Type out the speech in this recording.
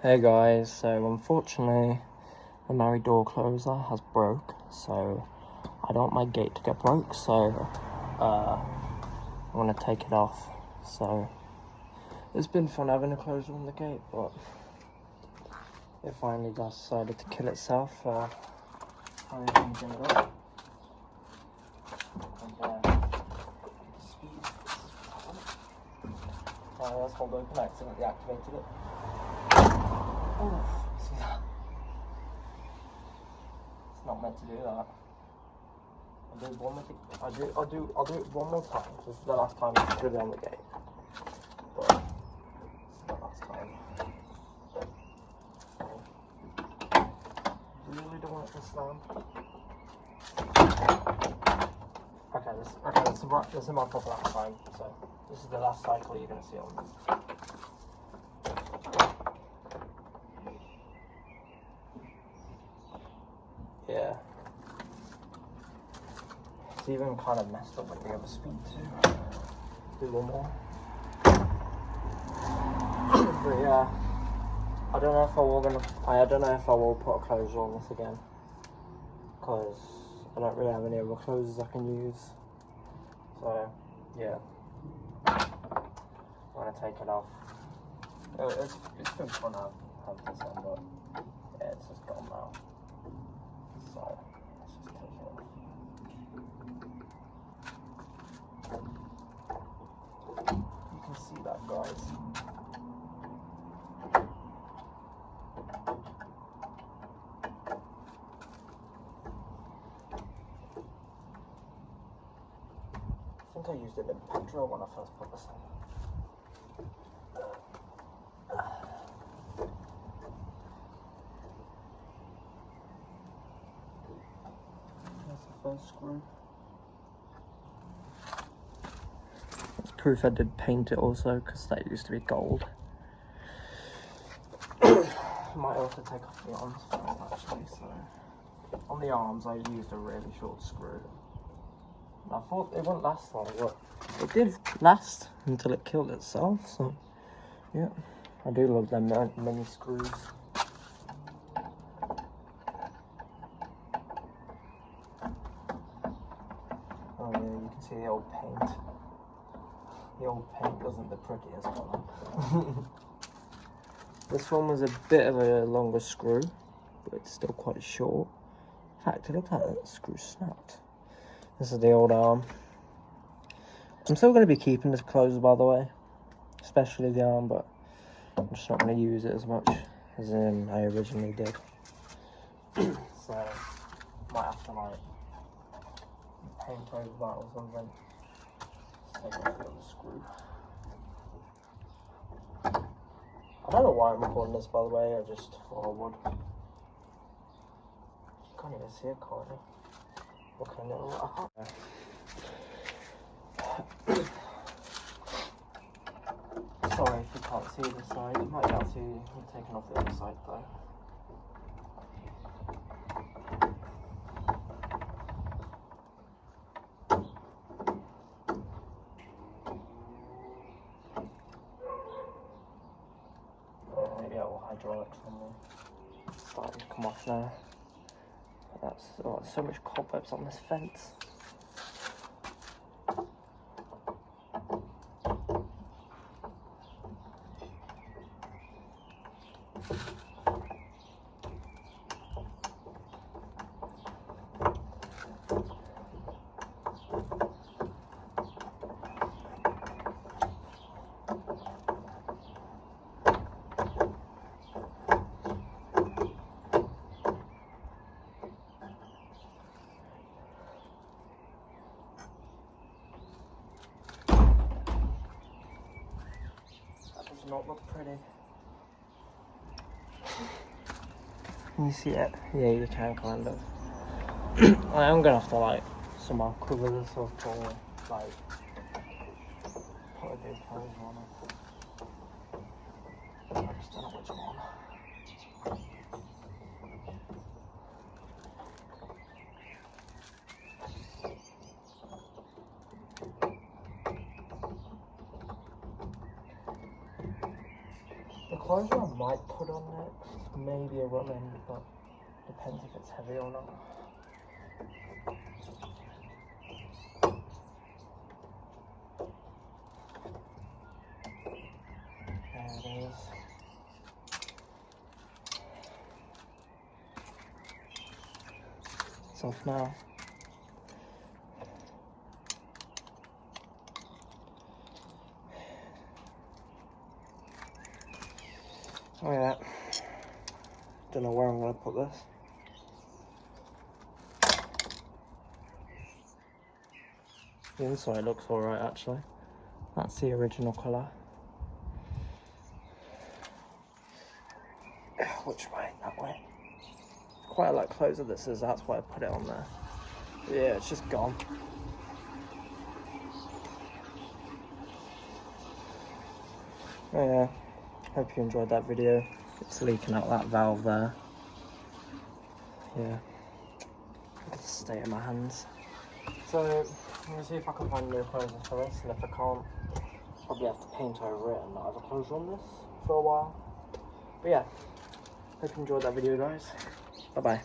Hey guys, so unfortunately the married door closer has broke, so I don't want my gate to get broke, so I'm gonna take it off. So it's been fun having a closure on the gate, but it finally decided to kill itself. How are you thinking it up? And speed. Let's hold open. I accidentally activated it. Oh, see that? It's not meant to do that. I'll do it one more time. This is the last time it's put it on the gate. But this is the last time. Really don't want it to slam. This is my proper last time. So this is the last cycle you're gonna see on this. Yeah. It's even kind of messed up with the other speed too. Do one more. But yeah, I don't know if I will put a closure on this again, because I don't really have any other closures I can use. So yeah, I'm gonna take it off. It's been fun to have this on, but yeah, it's just gone now. So let's just take it off. You can see that, guys. I think I used it in petrol when I first put this on. That's the first screw. It's proof I did paint it also, because that used to be gold. Might also take off the arms first actually, so on the arms I used a really short screw. And I thought it wouldn't last long, but it did last until it killed itself, so yeah. I do love them mini screws. Oh yeah, you can see the old paint. The old paint wasn't the prettiest one. This one was a bit of a longer screw, but it's still quite short. In fact, it looks like that screw snapped. This is the old arm. I'm still going to be keeping this closed, by the way, especially the arm, but I'm just not going to use it as much as I originally did. So, might have to like paint over that or something. Just take off the other screw. I don't know why I'm recording this, by the way. I just thought I would. You can't even see it, can't you? Okay, no, I can't. Sorry if you can't see this side. You might be able to see me taking off the other side though. Maybe I will hydraulics on there. It's starting to come off now. But that's so much cobwebs on this fence. Does not look pretty. Can you see it? Yeah, you can kind of. I am gonna have to like somehow cover this up or like put a big closure on it. I just don't know which one. The closure I'm might put on next, maybe a rum end, but depends if it's heavy or not. There it is. It's off now. Oh yeah, don't know where I'm going to put this. The inside looks alright actually. That's the original colour. Which way? That way. Quite a lot closer this is, that's why I put it on there. But yeah, it's just gone. Oh yeah. Hope you enjoyed that video. It's leaking out that valve there. Yeah. It's stay in my hands. So, I'm going to see if I can find new closure for this, and if I can't, probably have to paint over it and not have a closure on this for a while. But yeah, hope you enjoyed that video guys. Bye bye.